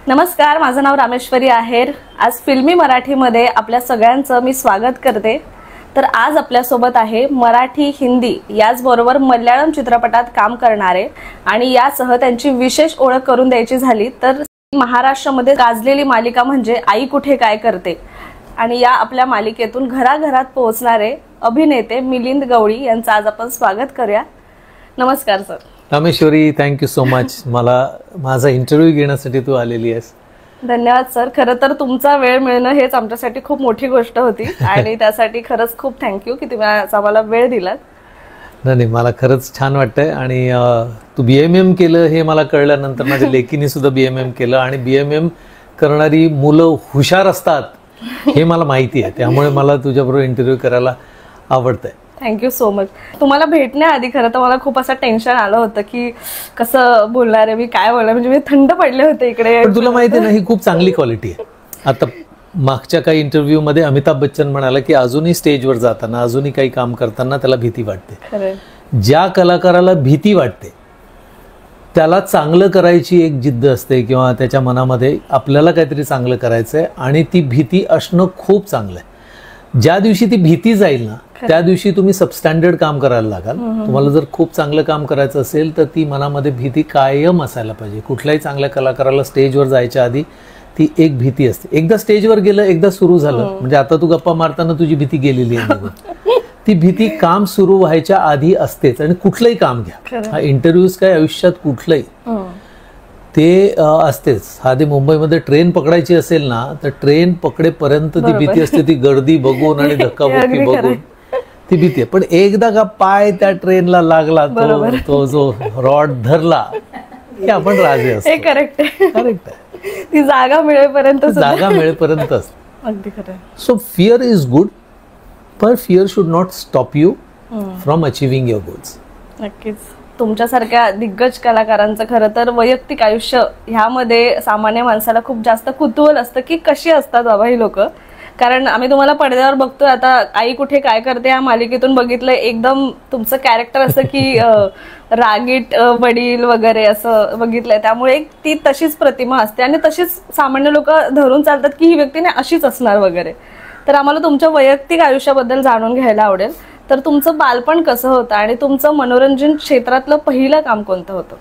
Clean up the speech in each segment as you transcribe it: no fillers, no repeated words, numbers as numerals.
नमस्कार, माझं नाव रामेश्वरी आहेर. आज फिल्मी मराठीमध्ये आपल्या सगळ्यांचं मी स्वागत करते. तर आज आपल्यासोबत आहे मराठी, हिंदी याचबरोबर मल्याळम चित्रपटात काम करणारे आणि यासह त्यांची विशेष ओळख करून द्यायची झाली तर महाराष्ट्रामध्ये गाजलेली मालिका म्हणजे आई कुठे काय करते आणि या आपल्या मालिकेतून घराघरात पोहोचणारे अभिनेते मिलिंद गवळी यांचं आज आपण स्वागत करूया. नमस्कार sir. Rameshwari, thank you so much. मला माझा इंटरव्ह्यू घेण्यासाठी तू आलेली आहेस. धन्यवाद सर. खरं तर तुमचा वेळ मिळणं हेच आमच्यासाठी खूप मोठी गोष्ट होती आणि त्यासाठी खरंच खूप थँक्यू की तुम्ही आम्हाला वेळ दिलात. नाही, मला खरंच छान वाटतंय आणि तू BMM केलं हे मला कळल्यानंतर माझ्या लेकीने सुद्धा BMM केलं आणि BMM करणारी मुलं हुशार असतात हे मला माहिती आहे. त्यामुळे मला तुझ्याबरोबर इंटरव्ह्यू करायला आवडतंय. Thank you so much. तुम्हाला भेटण्याआधी खरं तर मला खूप असं टेन्शन आलं होतं की कसं बोलणार आहे मी, काय बोलणार, म्हणजे मी थंड पडले होते इकडे. पण तुला माहिती आहे ना, ही खूप चांगली क्वालिटी आहे. आता मागच्या काही इंटरव्ह्यू मध्ये अमिताभ बच्चन म्हणाला की अजूनही स्टेजवर जाताना, अजूनही काही काम करताना त्याला भीती वाटते. ज्या कलाकाराला भीती वाटते त्याला चांगलं करायची एक जिद्द असते किंवा त्याच्या मनामध्ये आपल्याला काहीतरी चांगलं करायचंय आणि ती भीती असणं खूप चांगलं आहे. ज्या दिवशी ती भीती जाईल ना त्या दिवशी तुम्ही सबस्टँडर्ड काम करायला लागाल. तुम्हाला जर खूप चांगलं काम करायचं असेल तर ती मनामध्ये भीती कायम असायला पाहिजे. कुठल्याही चांगल्या कलाकाराला स्टेजवर जायच्या आधी ती एक भीती असते. एकदा स्टेजवर गेलं, एकदा सुरू झालं म्हणजे आता तू गप्पा मारताना तुझी भीती गेलेली आहे. ती भीती काम सुरू व्हायच्या आधी असतेच. आणि कुठलंही काम घ्या, हा इंटरव्ह्यूज काय आयुष्यात कुठलंही ते असतेच. साधी मुंबईमध्ये ट्रेन पकडायची असेल ना तर ट्रेन पकडेपर्यंत ती भीती असते. ती गर्दी बघून आणि धक्काबुक्की बघून ती भीती आहे. पण एकदा का पाय त्या ट्रेनला लागला, तो जो रॉड धरला की आपण राजे असतो. करेक्ट आहे. ती जागा मिळेपर्यंत अगदी खरं. सो फिअर इज गुड, पण fear should not stop you from achieving your goals. नक्कीच. तुमच्यासारख्या दिग्गज कलाकारांचं खरं तर वैयक्तिक आयुष्य ह्यामध्ये सामान्य माणसाला खूप जास्त कुतूहल असतं की कशी असतात बाबा ही लोक. कारण आम्ही तुम्हाला पडद्यावर बघतोय, आता आई कुठे काय करते या मालिकेतून बघितलंय, एकदम तुमचं कॅरेक्टर असं की रागीट वडील वगैरे असं बघितलंय. त्यामुळे ती तशीच प्रतिमा असते आणि तशीच सामान्य लोक धरून चालतात की ही व्यक्तीने अशीच असणार वगैरे. तर आम्हाला तुमच्या वैयक्तिक आयुष्याबद्दल जाणून घ्यायला आवडेल. तर तुमचं बालपण कसं होतं आणि तुमचं मनोरंजन क्षेत्रातलं पहिलं काम कोणतं होतं?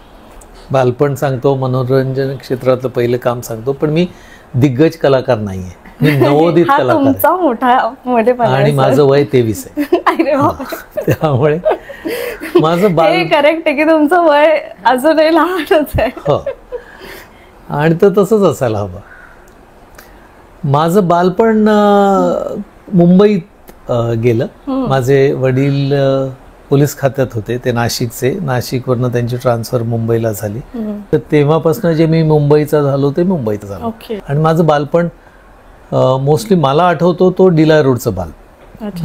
बालपण सांगतो, मनोरंजन क्षेत्रातलं पहिलं काम सांगतो, पण मी दिग्गज कलाकार नाहीये. मी नवोदित कलाकार आणि माझं वय 23 आहे. त्यामुळे माझं बाल करेक्ट आहे की तुमचं वय अजूनही लहानच आहे. हो, आणि तर तसंच असायला हवं. माझं बालपण मुंबईत गेलं. माझे वडील पोलीस खात्यात होते, ते नाशिकचे. नाशिकवरनं त्यांची ट्रान्सफर मुंबईला झाली. तर तेव्हापासून जे मी मुंबईचा झालो ते मुंबईत झालो. आणि माझं बालपण मोस्टली मला आठवतो तो डिलाय रोडचं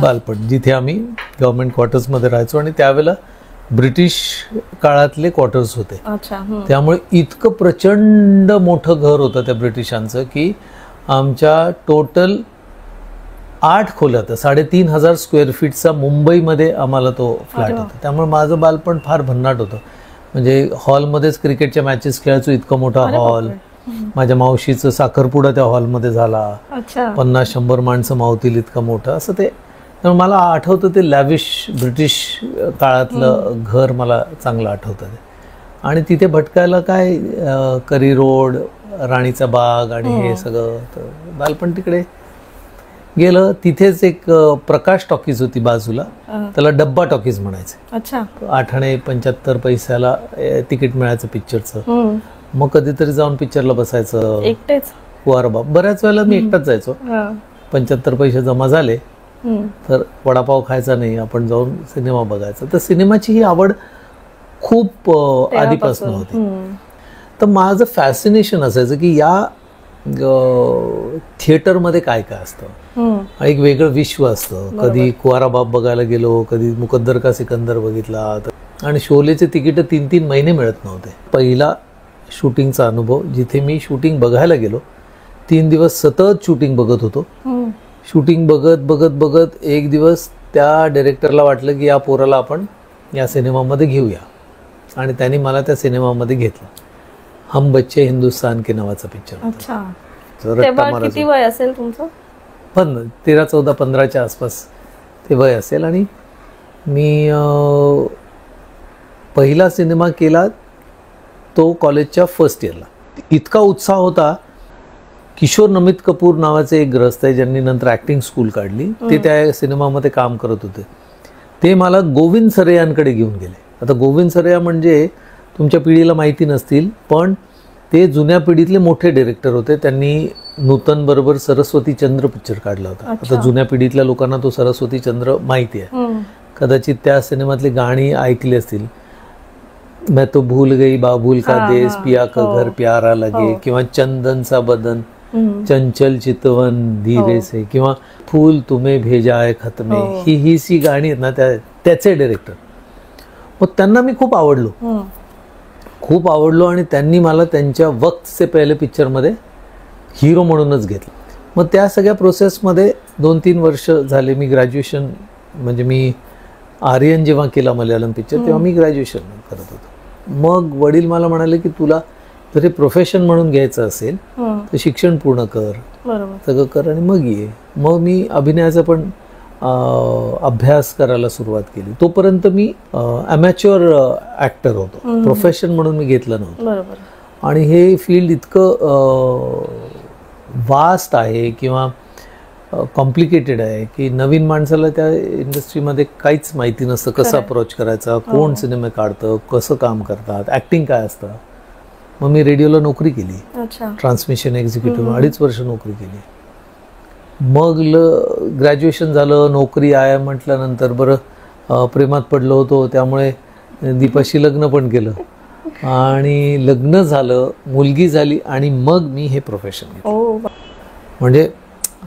बालपण, जिथे आम्ही गव्हर्नमेंट क्वार्टर्समध्ये राहायचो आणि त्यावेळेला ब्रिटिश काळातले क्वार्टर्स होते. त्यामुळे इतकं प्रचंड मोठं घर होतं त्या ब्रिटिशांचं की आमच्या टोटल 8 खोल्या होत्या. 3,500 स्क्वेअर फीटचा मुंबईमध्ये आम्हाला तो फ्लॅट होता. त्यामुळे माझं बालपण फार भन्नाट होतं. म्हणजे हॉलमध्येच क्रिकेटच्या मॅचेस खेळायचो, इतका मोठा हॉल. माझ्या मावशीचं साखरपुडा त्या हॉलमध्ये झाला. 50-100 माणसं मावतील इतका मोठं असं ते. त्यामुळे मला आठवतं ते लॅविश ब्रिटिश काळातलं घर मला चांगलं आठवतं ते. आणि तिथे भटकायला काय करी रोड, राणीचा बाग आणि हे सगळं. तर बालपण तिकडे गेलं. तिथेच एक प्रकाश टॉकीज होती बाजूला, त्याला डब्बा टॉकीज म्हणायचे. 8 आणे 75 पैशाला तिकीट मिळायचं पिक्चरचं. मग कधीतरी जाऊन पिक्चरला बसायचं एकटेच. वारबाब बऱ्याच वेळेला मी एकटाच जायचो. 75 पैसे जमा झाले तर वडापाव खायचा नाही, आपण जाऊन सिनेमा बघायचा. तर सिनेमाची ही आवड खूप आधीपासून होती. तर माझं फॅसिनेशन असायचं की या थिएटरमध्ये काय काय असतं, एक वेगळं विश्व असतं. कधी कुवाराबाब बघायला गेलो, कधी मुकद्दर का सिकंदर बघितला. आणि शोलेचे तिकीट 3-3 महिने मिळत नव्हते. पहिला शूटिंगचा अनुभव, जिथे मी शूटिंग बघायला गेलो, 3 दिवस सतत शूटिंग बघत होतो. शूटिंग बघत बघत बघत एक दिवस त्या डायरेक्टरला वाटलं की या पोराला आपण या सिनेमामध्ये घेऊया आणि त्यांनी मला त्या सिनेमामध्ये घेतलं. हम बच्चे हिंदुस्तान के नावाचा पिक्चर. अच्छा. तेव्हा किती वय असेल तुमचं? पण 13, 14, 15च्या आसपास ते वय असेल. आणि मी पहिला सिनेमा केला तो कॉलेजच्या फर्स्ट इयरला. इतका उत्साह होता. किशोर नमित कपूर नावाचे एक ग्रस्त आहे ज्यांनी नंतर ॲक्टिंग स्कूल काढली, ते त्या सिनेमामध्ये काम करत होते. ते मला गोविंद सरैयांकडे घेऊन गेले. आता गोविंद सरैया म्हणजे तुमच्या पिढीला माहिती नसतील, पण ते जुन्या पिढीतले मोठे डिरेक्टर होते. त्यांनी नूतन बरोबर सरस्वती चंद्र पिक्चर काढला होता. आता जुन्या पिढीतल्या लोकांना तो सरस्वती चंद्र माहिती आहे, कदाचित त्या सिनेमातली गाणी ऐकली असतील. मैं तो भूल गई बाबुल का देश, पिया का घर प्यारा लगे, किंवा चंदन सा बदन, चंचल चितवन धीरे से, किंवा फूल तुम्हें भेजा है खत में, ही सी गाणी आहेत ना त्याचे डिरेक्टर. मग त्यांना मी खूप आवडलो आणि त्यांनी मला त्यांच्या वक्तचे पहिले पिक्चरमध्ये हिरो म्हणूनच घेतलं. मग त्या सगळ्या प्रोसेसमध्ये 2-3 वर्ष झाले. मी ग्रॅज्युएशन म्हणजे मी आर्यन जेव्हा केला मल्याळम पिक्चर तेव्हा मी ग्रॅज्युएशन करत होतो. मग वडील मला म्हणाले की तुला जर हे प्रोफेशन म्हणून घ्यायचं असेल तर शिक्षण पूर्ण कर, सगळं कर आणि मग ये. मग मी अभिनयाचा पण अभ्यास करायला सुरुवात केली. तोपर्यंत मी अमॅच्युअर ॲक्टर होतो, प्रोफेशन म्हणून मी घेतलं नव्हतं. आणि हे फील्ड इतकं वास्ट आहे किंवा कॉम्प्लिकेटेड आहे की नवीन माणसाला त्या इंडस्ट्रीमध्ये काहीच माहिती नसतं, कसं अप्रोच करायचा, कोण सिनेमे काढतं, कसं काम करतात, ॲक्टिंग काय असतं. मग मी रेडिओला नोकरी केली, ट्रान्समिशन एक्झिक्युटिव्ह 2.5 वर्ष नोकरी केली. मग ग्रॅज्युएशन झालं, नोकरी आहे म्हटल्यानंतर बरं प्रेमात पडलो होतो, त्यामुळे दीपाशी लग्न पण केलं आणि लग्न झालं, मुलगी झाली आणि मग मी हे प्रोफेशन घेतलं. म्हणजे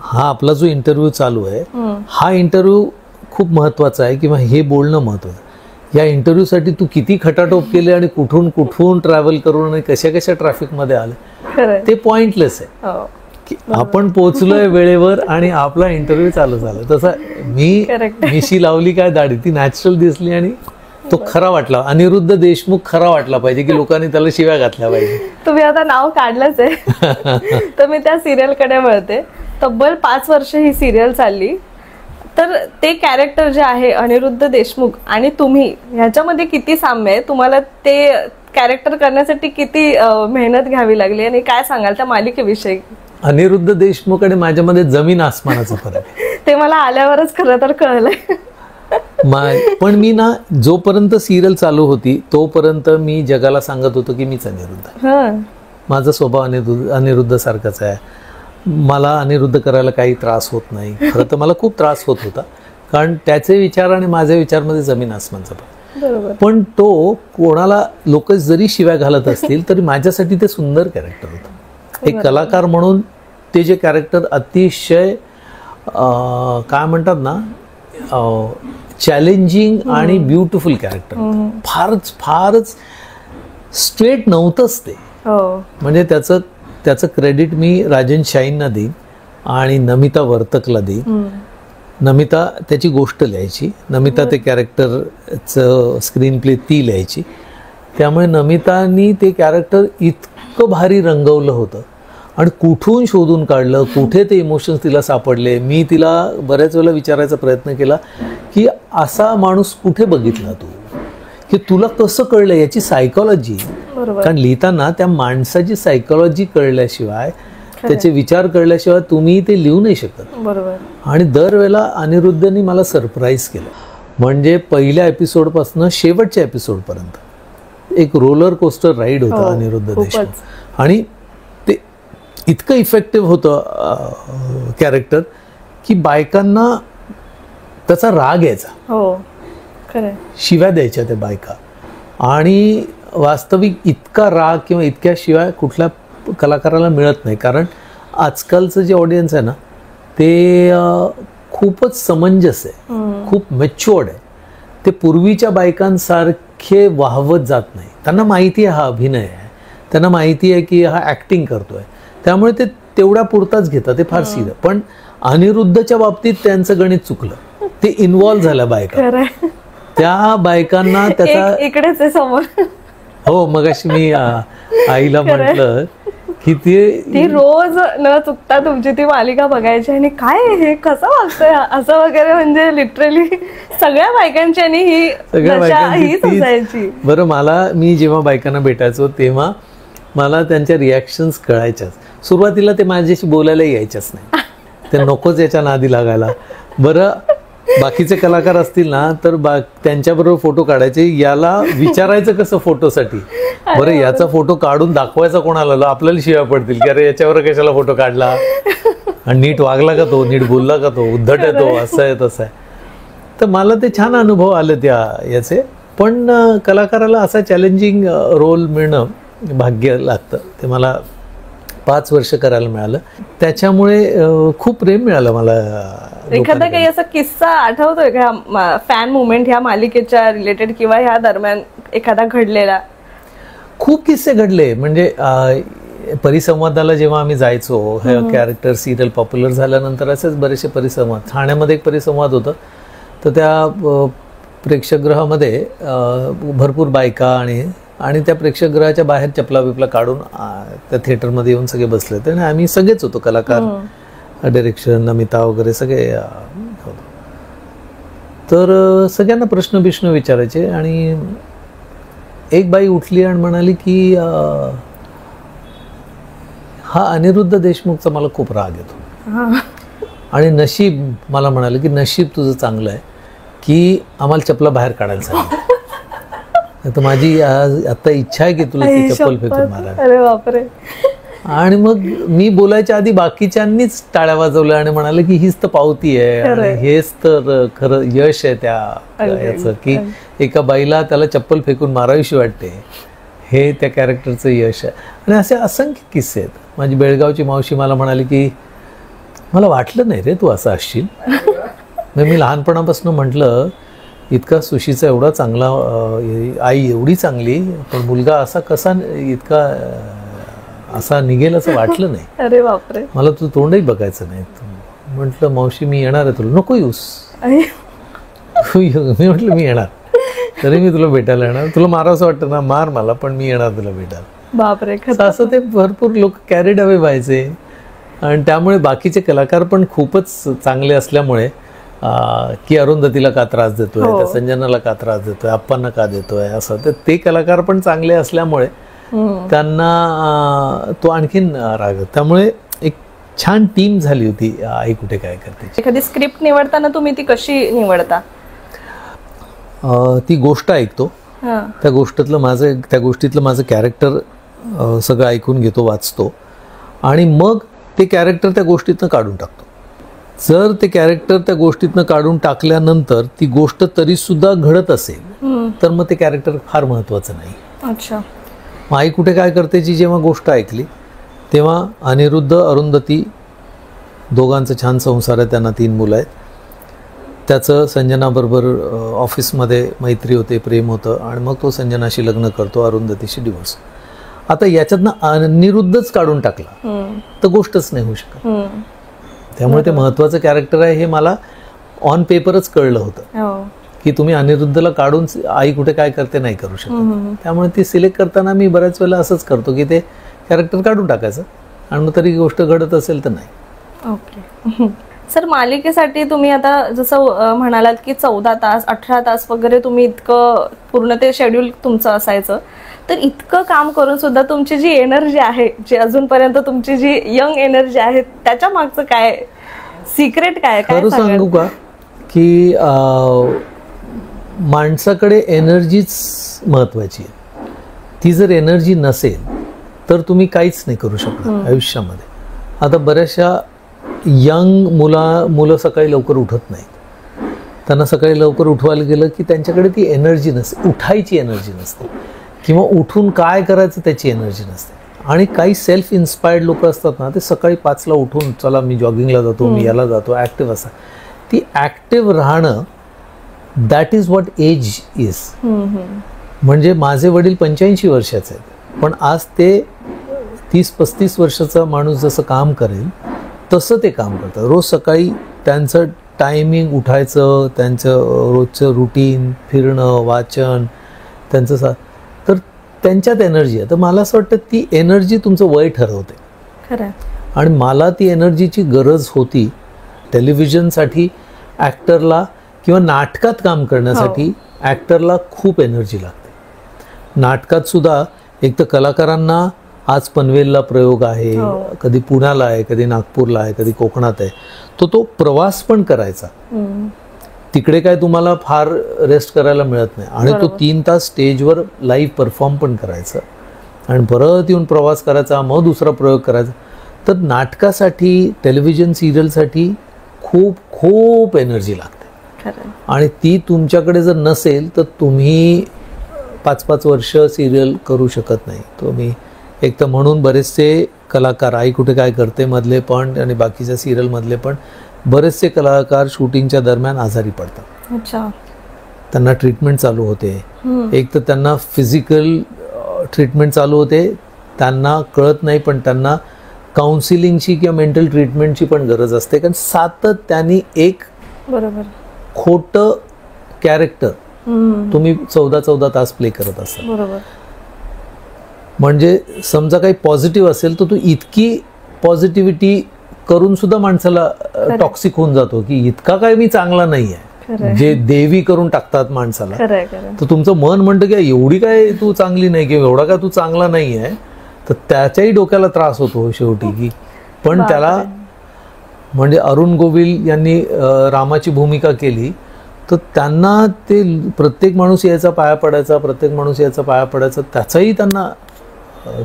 हा आपला जो इंटरव्ह्यू चालू आहे हा इंटरव्ह्यू खूप महत्वाचा आहे किंवा हे बोलणं महत्वाचं. या इंटरव्ह्यूसाठी तू किती खटाटोप केले आणि कुठून कुठून ट्रॅव्हल करून आणि कशा कशा ट्रॅफिकमध्ये आले ते पॉइंटलेस आहे. आपण पोहोचलोय वेळेवर आणि आपला इंटरव्ह्यू चालू झाला. तसं मी मिशी लावली काय दाढी, ती नॅचरल दिसली आणि तो खरा वाटला. अनिरुद्ध देशमुख खरा वाटला पाहिजे की लोकांनी त्याला शिव्या घातल्या पाहिजे. तुम्ही आता नाव काढलंच आहे तर मी त्या सिरियलकडे वळते. तब्बल 5 वर्ष ही सिरियल चालली. तर ते कॅरेक्टर जे आहे अनिरुद्ध देशमुख आणि तुम्ही ह्याच्यामध्ये किती साम्य आहे? तुम्हाला ते कॅरेक्टर करण्यासाठी किती मेहनत घ्यावी लागली आणि काय सांगाल त्या मालिकेविषयी? अनिरुद्ध देशमुख आणि माझ्यामध्ये जमीन आसमानाचा फरक आहे. ते मला आल्यावरच खरं तर कळलंय. पण मी ना जोपर्यंत सिरियल चालू होती तोपर्यंत मी जगाला सांगत होतो की मीच अनिरुद्ध. माझा स्वभाव अनिरुद्ध सारखाच आहे. मला अनिरुद्ध करायला काही त्रास होत नाही. खरं तर मला खूप त्रास होत होता कारण त्याचे विचार आणि माझे विचारमध्ये जमीन आसमानचा फरक. पण तो कोणाला लोक जरी शिव्या घालत असतील तरी माझ्यासाठी ते सुंदर कॅरेक्टर होतं. एक कलाकार म्हणून ते जे कॅरेक्टर अतिशय काय म्हणतात ना चॅलेंजिंग आणि ब्युटिफुल कॅरेक्टर. फारच स्ट्रेट नव्हतंच ते. म्हणजे त्याचं क्रेडिट मी राजन शाहींना देईन आणि नमिता वर्तकला देईन. नमिता त्याची गोष्ट लिहायची, नमिता ते कॅरेक्टरचं स्क्रीन प्ले ती लिहायची. त्यामुळे नमितानी ते कॅरेक्टर इतकं भारी रंगवलं होतं आणि कुठून शोधून काढलं, कुठे ते इमोशन्स तिला सापडले. मी तिला बऱ्याच वेळेला विचारायचा प्रयत्न केला की असा माणूस कुठे बघितला तू, की तुला कसं कळलं याची सायकॉलॉजी. कारण लिहिताना त्या माणसाची सायकॉलॉजी कळल्याशिवाय, त्याचे विचार कळल्याशिवाय तुम्ही ते लिहू नाही शकत. आणि दरवेळेला अनिरुद्धनी मला सरप्राईज केलं. म्हणजे पहिल्या एपिसोडपासून शेवटच्या एपिसोडपर्यंत एक रोलर कोस्टर राईड होता अनिरुद्ध देशमुख. आणि ते इतकं इफेक्टिव्ह होतं कॅरेक्टर की बायकांना त्याचा राग यायचा, शिव्या द्यायच्या त्या बायका. आणि वास्तविक इतका राग किंवा इतक्या शिवाय कुठल्या कलाकाराला मिळत नाही. कारण आजकालचं जे ऑडियन्स आहे ना ते खूपच समंजस आहे, खूप मॅच्युअर्ड आहे. ते पूर्वीच्या बायकांसारखे वाहवत जात नाही. त्यांना माहिती आहे हा अभिनय आहे, त्यांना माहिती आहे की हा ॲक्टिंग करतोय, त्यामुळे ते तेवढ्या पुरताच घेतात. ते फार सिरियस. पण अनिरुद्धच्या बाबतीत त्यांचं गणित चुकलं. ते इन्व्हॉल्व्ह झाल्या बायका. त्या बायकांना त्याचा इकडेच आहे समोर. हो, मगाशी मी आईला म्हटलं की ती रोज न चुकता तुमची ती मालिका बघायची आणि काय हे कसं वागतंय असं वगैरे, म्हणजे लिटरली सगळ्या बायकांची आणि ही असायची. बरं, मी जेव्हा बायकांना भेटायचो तेव्हा मला त्यांच्या रिॲक्शन्स कळायच्याच. सुरुवातीला ते माझ्याशी बोलायला यायच्याच नाही, ते नकोच याच्या नादी लागायला. बरं, बाकीचे कलाकार असतील ना तर त्यांच्याबरोबर फोटो काढायचे, याला विचारायचं कसं फोटोसाठी, बरं याचा फोटो काढून दाखवायचा कोणाला, आपल्याला शिव्या पडतील की अरे याच्यावर कशाला फोटो काढला, आणि नीट वागला का तो, नीट बोलला का तो, उद्धट आहे तो, असं आहे तसं आहे. तर मला ते छान अनुभव आले याचे. पण कलाकाराला असा चॅलेंजिंग रोल मिळणं भाग्य लागतं. ते मला 5 वर्ष करायला मिळालं, त्याच्यामुळे खूप प्रेम मिळालं मला. एखादा काही असा किस्सा आठवतोय का फॅन मुवमेंट ह्या मालिकेच्या रिलेटेड किंवा ह्या दरम्यान एखादा घडलेला? खूप किस्से घडले. म्हणजे परिसंवादाला जेव्हा आम्ही जायचो, हे कॅरेक्टर सिरियल पॉप्युलर झाल्यानंतर असेच बरेचसे परिसंवाद. ठाण्यामध्ये एक परिसंवाद होतं, तर त्या प्रेक्षकगृहामध्ये भरपूर बायका आणि त्या प्रेक्षकगृहाच्या बाहेर चपला बिपला काढून त्या थिएटरमध्ये येऊन सगळे बसले होते आणि आम्ही सगळेच होतो, कलाकार, डायरेक्शन, नमिता वगैरे सगळे होतो. तर सगळ्यांना प्रश्न विचारायचे आणि एक बाई उठली आणि म्हणाली की हा अनिरुद्ध देशमुखचा मला खूप राग येतो आणि नशीब, मला म्हणाले की नशीब तुझं चांगलं आहे की आम्हाला चपला बाहेर काढायला सांगितलं. तर माझी आता इच्छा आहे की तुला ती चप्पल फेकून मारा. अरे बापरे. आणि मग मी बोलायच्या आधी बाकीच्यांनीच टाळ्या वाजवल्या आणि म्हणाले की हीच तर पावती आहे आणि हेच तर खरं यश आहे त्या याचं, की एका बाईला त्याला चप्पल फेकून मारावीशी वाटते, हे त्या कॅरेक्टरचं यश आहे. आणि असे असंख्य किस्से आहेत. माझी बेळगावची मावशी मला म्हणाली की मला वाटलं नाही रे तू असं असशील. मी लहानपणापासून म्हटलं इतका सुशीचा एवढा चांगला, आई एवढी चांगली, पण मुलगा असा कसा इतका असा निघेल असं वाटलं नाही. अरे बापरे. मला तुझं तोंडही बघायचं नाही. म्हटलं मावशी मी येणार आहे, तुला नको येऊस. मी म्हटलं मी येणार, तरी मी तुला भेटायला येणार. तुला मारावंसं वाटतं ना मार मला, पण मी येणार तुला भेटायला. बापरे. असं ते भरपूर लोक कॅरीड अवे व्हायचे. आणि त्यामुळे बाकीचे कलाकार पण खूपच चांगले असल्यामुळे की अरुंधतीला का त्रास देतोय, त्या संजनाला का त्रास देतोय, आप्पांना का देतोय, असं ते कलाकार पण चांगले असल्यामुळे त्यांना तो आणखीन राग. त्यामुळे एक छान टीम झाली होती आई कुठे काय करते. एखादी स्क्रिप्ट निवडताना तुम्ही ती कशी निवडता? ती गोष्ट ऐकतो, त्या गोष्टीतलं माझं कॅरेक्टर सगळं ऐकून घेतो, वाचतो आणि मग ते कॅरेक्टर त्या गोष्टीतनं काढून टाकतो. जर ते कॅरेक्टर त्या गोष्टीतनं काढून टाकल्यानंतर ती गोष्ट तरी सुद्धा घडत असेल तर मग ते कॅरेक्टर फार महत्वाचं नाही. अच्छा. आई कुठे काय करतेची जेव्हा गोष्ट ऐकली तेव्हा अनिरुद्ध, अरुंधती दोघांचं छान संसार आहे, त्यांना 3 मुलं आहेत. त्याचं संजनाबरोबर ऑफिसमध्ये मैत्री होते, प्रेम होतं आणि मग तो संजनाशी लग्न करतो, अरुंधतीशी डिवोर्स. आता याच्यातनं अनिरुद्धच काढून टाकला तर गोष्टच नाही होऊ शकत. त्यामुळे ते महत्वाचं कॅरेक्टर आहे हे मला ऑन पेपरच कळलं होतं की तुम्ही अनिरुद्धला काढून आई कुठे काय करते नाही करू शकत. त्यामुळे ती सिलेक्ट करताना मी बऱ्याच वेळेला असंच करतो की ते कॅरेक्टर काढून टाकायचं आणि मग तरी गोष्ट घडत असेल तर नाही. ओके. सर, मालिकेसाठी तुम्ही आता जसं म्हणालात की 14 तास 18 तास वगैरे तुम्ही इतकं पूर्ण ते शेड्यूल तुमचं असायचं, तर इतकं काम करून सुद्धा तुमची जी एनर्जी आहे, जी अजूनपर्यंत तुमची जी यंग एनर्जी आहे, त्याच्या मागचं काय सिक्रेट काय? खरं सांगू का की माणसाकडे एनर्जीच महत्वाची आहे. ती जर एनर्जी नसेल तर तुम्ही काहीच नाही करू शकणार आयुष्यामध्ये. आता बऱ्याचशा यंग मुलं सकाळी लवकर उठत नाहीत. त्यांना सकाळी लवकर उठवायला गेलं की त्यांच्याकडे ती एनर्जी नसते, उठायची एनर्जी नसते किंवा उठून काय करायचं त्याची एनर्जी नसते. आणि काही सेल्फ इन्स्पायर्ड लोक असतात ना, ते सकाळी 5ला उठून चला मी जॉगिंगला जातो, मी याला जातो, ॲक्टिव्ह असा. ती ॲक्टिव्ह राहणं that is what age is. म्हणजे माझे वडील 85 वर्षाचे आहेत, पण आज ते 30-35 वर्षाचा माणूस जसं काम करेल तसं ते काम करतात. रोज सकाळी त्यांचं टायमिंग उठायचं, त्यांचं रोजचं रुटीन, फिरणं, वाचन, त्यांचं तर त्यांच्यात एनर्जी आहे. तर मला असं वाटतं ती एनर्जी तुमचं वय ठरवते. खरं. आणि मला ती एनर्जीची गरज होती. टेलिव्हिजनसाठी ॲक्टरला किंवा नाटकात काम करण्यासाठी ॲक्टरला खूप एनर्जी लागते. नाटकात सुद्धा एक तर कलाकारांना आज पनवेलला प्रयोग आहे, कधी पुण्याला आहे, कधी नागपूरला आहे, कधी कोकणात आहे, तो प्रवास पण करायचा. तिकडे काय तुम्हाला फार रेस्ट करायला मिळत नाही आणि तो 3 तास स्टेजवर लाईव्ह परफॉर्म पण करायचा आणि परत येऊन प्रवास करायचा, मग दुसरा प्रयोग करायचा. तर नाटकासाठी, टेलिव्हिजन सिरियलसाठी खूप खूप एनर्जी लागते आणि ती तुमच्याकडे जर नसेल तर तुम्ही 5-5 वर्ष सिरियल करू शकत नाही तुम्ही. एक तर म्हणून बरेचसे कलाकार, आई कुठे काय करते मधले पण आणि बाकीच्या सिरियलमधले पण बरेचसे कलाकार शूटिंगच्या दरम्यान आजारी पडतात. अच्छा. त्यांना ट्रीटमेंट चालू होते. एक तर त्यांना फिजिकल ट्रीटमेंट चालू होते, त्यांना कळत नाही, पण त्यांना काउन्सिलिंगची किंवा मेंटल ट्रीटमेंटची पण गरज असते. कारण सातत्याने एक खोटं कॅरेक्टर तुम्ही 14-14 तास प्ले करत असता. म्हणजे समजा काही पॉझिटिव्ह असेल तर तू इतकी पॉझिटिव्हिटी करून सुद्धा माणसाला टॉक्सिक होऊन जातो की इतका काय मी चांगला नाही आहे, जे देवी करून टाकतात माणसाला. तर तुमचं मन म्हणतं की एवढी काय तू चांगली नाही किंवा एवढा काय तू चांगला नाही आहे, तर त्याच्याही डोक्याला त्रास होतो शेवटी. की पण त्याला म्हणजे अरुण गोविल यांनी रामाची भूमिका केली तर त्यांना ते प्रत्येक माणूस याचा पाया पडायचा, प्रत्येक माणूस याचा पाया पडायचा, त्याचाही त्यांना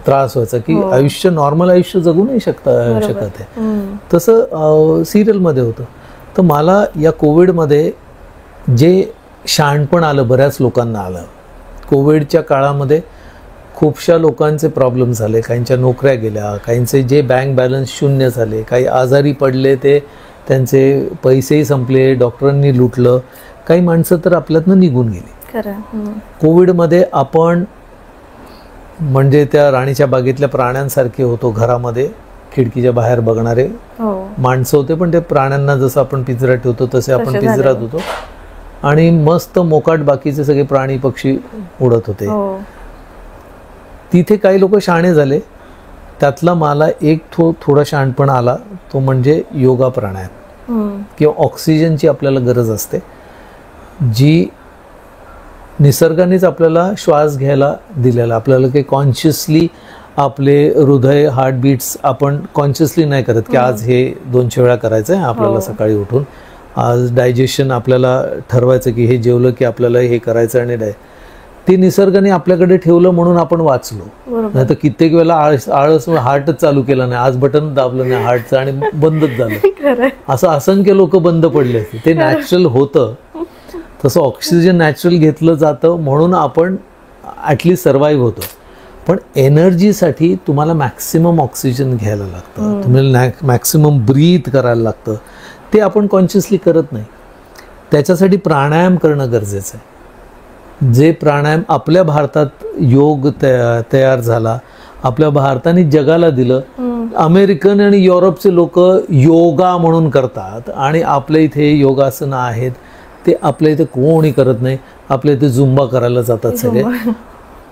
त्रास व्हायचा की आयुष्य, नॉर्मल आयुष्य जगू नाही शकत आहे. तसं सिरियलमध्ये होतं. तर मला या कोविडमध्ये जे शहाणपण आलं, बऱ्याच लोकांना आलं. कोविडच्या काळामध्ये खूपशा लोकांचे प्रॉब्लेम झाले, काहींच्या नोकऱ्या गेल्या, काहींचे जे बँक बॅलन्स शून्य झाले, काही आजारी पडले, ते त्यांचे पैसेही संपले, डॉक्टरांनी लुटलं, काही माणसं तर आपल्यातनं निघून गेली. कोविडमध्ये आपण म्हणजे त्या राणीच्या बागेतल्या प्राण्यांसारखे होतो. घरामध्ये खिडकीच्या बाहेर बघणारे माणसं होते, पण ते प्राण्यांना जसं आपण पिंजऱ्यात ठेवतो तसे आपण पिंजऱ्यात होतो आणि मस्त मोकाट बाकीचे सगळे प्राणी पक्षी उडत होते. तिथे काही लोक शहाणे झाले. त्यातला मला एक थोडा शहाणपण आला, तो म्हणजे योगा प्राणायाम किंवा ऑक्सिजनची आपल्याला गरज असते, जी निसर्गानेच आपल्याला श्वास घ्यायला दिलेला. आपल्याला काही कॉन्शियसली आपले हृदय, हार्टबीट्स आपण कॉन्शियसली नाही करत की आज हे 200 वेळा करायचं आहे आपल्याला सकाळी उठून. आज डायजेशन आपल्याला ठरवायचं की हे जेवलं की आपल्याला हे करायचं आणि ते निसर्गाने आपल्याकडे ठेवलं म्हणून आपण वाचलो. नाही तर कित्येक वेळेला आळस हार्टच चालू केला नाही, आज बटन दाबलं नाही हार्टचं आणि बंदच झालं. असं असंख्य लोक बंद पडले. ते नॅचरल होतं. तसं ऑक्सिजन नॅचरल घेतलं जातं म्हणून आपण ॲटलिस्ट सर्वाईव्ह होतो. पण एनर्जीसाठी तुम्हाला मॅक्सिमम ऑक्सिजन घ्यायला लागतं, तुम्हाला मॅक्सिमम ब्रीथ करायला लागतं. ते आपण कॉन्शियसली करत नाही. त्याच्यासाठी प्राणायाम करणं गरजेचं आहे. जे प्राणायाम आपल्या भारतात योग तयार झाला, आपल्या भारताने जगाला दिलं. अमेरिकन आणि युरोपचे लोक योगा म्हणून करतात आणि आपल्या इथे योगासनं आहेत, ते आपल्या इथे कोणी करत नाही. आपल्या इथे झुंबा करायला जातात सगळे.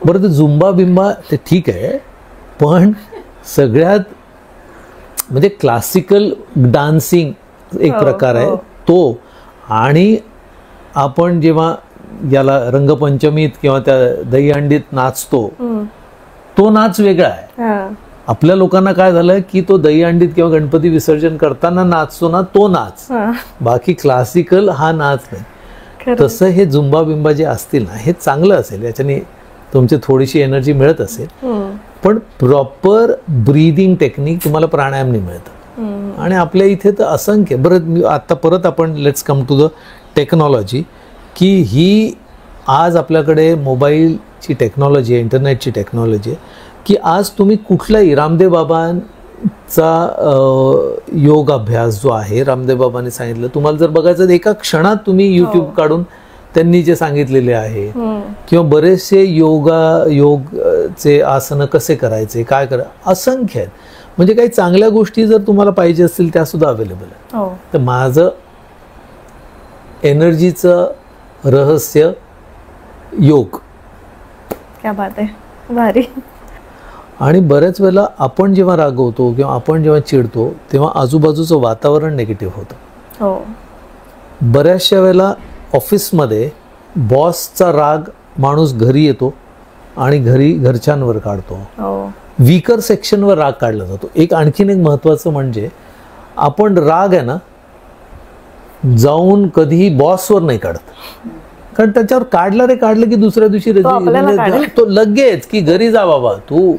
बरं, ते झुंबा बिंबा ते ठीक आहे, पण सगळ्यात म्हणजे क्लासिकल डान्सिंग एक प्रकार आहे तो. आणि आपण जेव्हा याला रंगपंचमीत किंवा त्या दहीहंडीत नाचतो, तो नाच वेगळा आहे. आपल्या लोकांना काय झालं की तो दहीहंडीत किंवा गणपती विसर्जन करताना नाचतो ना, तो नाच. बाकी क्लासिकल हा नाच नाही. तसं हे झुंबा बिंबा जे असतील ना, हे चांगलं असेल, याच्याने तुमची थोडीशी एनर्जी मिळत असेल, पण प्रॉपर ब्रीदिंग टेक्निक तुम्हाला प्राणायामने मिळतं. आणि आपल्या इथे तर असंख्य. बरं, आता परत आपण let's come to the technology, की ही आज आपल्याकडे मोबाईलची टेक्नॉलॉजी आहे, इंटरनेटची टेक्नॉलॉजी आहे, की आज तुम्ही कुठलाही रामदेव बाबांचा योग अभ्यास जो आहे, रामदेव बाबांनी सांगितलं, तुम्हाला जर बघायचं एका क्षणात तुम्ही यूट्यूब काढून त्यांनी जे सांगितलेले आहे, किंवा बरेचसे योगचे आसनं कसे करायचे, काय करायचं, असंख्य आहेत. म्हणजे काही चांगल्या गोष्टी जर तुम्हाला पाहिजे असतील त्या सुद्धा अवेलेबल आहे. तर माझं एनर्जीचं रहस्य योग. क्या बात आहे. भारी. आणि बऱ्याच वेळेला आपण जेव्हा रागवतो किंवा आपण जेव्हा चिडतो तेव्हा आजूबाजूचं वातावरण निगेटिव्ह होतं. हो. बऱ्याचशा वेळेला ऑफिसमध्ये बॉसचा राग माणूस घरी येतो आणि घरी घरच्यांवर काढतो. हो. वीकर सेक्शनवर राग काढला जातो. आणखीन एक महत्त्वाचं म्हणजे आपण राग आहे ना जाऊन कधीही बॉसवर नाही काढत, कारण त्याच्यावर काढलं की दुसऱ्या दिवशी तो लगेच की घरी जा बाबा तू.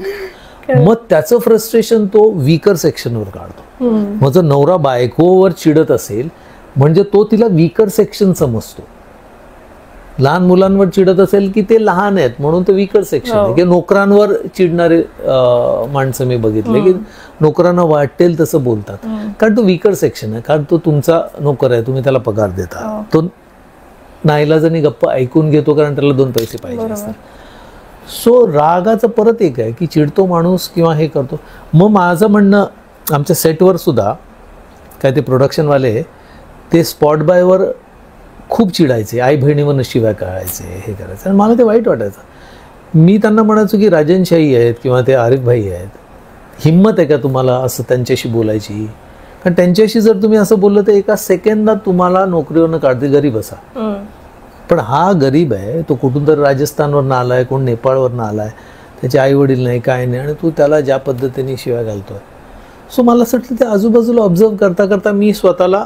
मग त्याचं फ्रस्ट्रेशन तो वीकर सेक्शनवर काढतो. मग जर नवरा बायकोवर चिडत असेल म्हणजे तो तिला वीकर सेक्शन समजतो. लहान मुलांवर चिडत असेल की ते लहान आहेत म्हणून ते वीकर सेक्शन आहे. की नोकरांवर चिडणारे माणसं मी बघितले की नोकरांना वाटेल तसं बोलतात, कारण तो वीकर सेक्शन आहे. कारण तो तुमचा नोकर आहे, तुम्ही त्याला पगार देता, तो नाईलाजाने गप्प ऐकून घेतो कारण त्याला 2 पैसे पाहिजे असतात. सो रागाचं परत एक आहे की चिडतो माणूस किंवा हे करतो. मग माझं म्हणणं आमच्या सेटवर सुद्धा काय ते प्रोडक्शनवाले ते स्पॉट बायवर खूप चिडायचे, आई बहिणीवर शिवाय काढायचे, हे करायचं. आणि मला ते वाईट वाटायचं. मी त्यांना म्हणायचो की राजनशाही आहेत किंवा ते आरिफ भाई आहेत, हिंमत आहे का तुम्हाला असं त्यांच्याशी बोलायची? कारण त्यांच्याशी जर तुम्ही असं बोललं तर एका सेकंदात तुम्हाला नोकरीवरनं काढते, घरी बसा. पण हा गरीब आहे, तो कुठून तर राजस्थानवरनं आलाय, कोण नेपाळवरनं आलाय, त्याचे आई वडील नाही काय नाही, आणि तू त्याला ज्या पद्धतीने शिवाय घालतोय. सो मला असं वाटतं ते आजूबाजूला ऑब्झर्व करता करता मी स्वतःला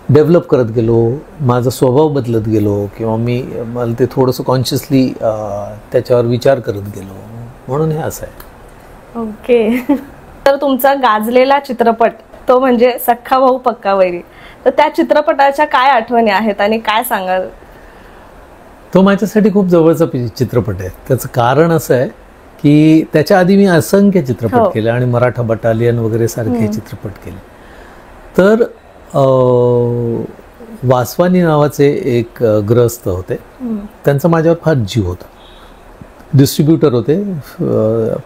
डेव्हलप करत गेलो, माझा स्वभाव बदलत गेलो, किंवा मला ते थोडंसं कॉन्शियसली त्याच्यावर विचार करत गेलो, म्हणून हे असं आहे. ओके. तर तुमचा गाजलेला चित्रपट तो म्हणजे सख्खा भाऊ पक्का वैरी, तर त्या चित्रपटाच्या काय आठवणी आहेत आणि काय सांगाल? तो माझ्यासाठी खूप जवळचा चित्रपट आहे. त्याचं कारण असं आहे की त्याच्या आधी मी असंख्य चित्रपट केले आणि मराठा बटालियन वगैरे सारखे चित्रपट केले. तर वासवानी नावाचे एक ग्रस्त होते, त्यांचा माझ्यावर फार जीव होता. डिस्ट्रीब्युटर होते,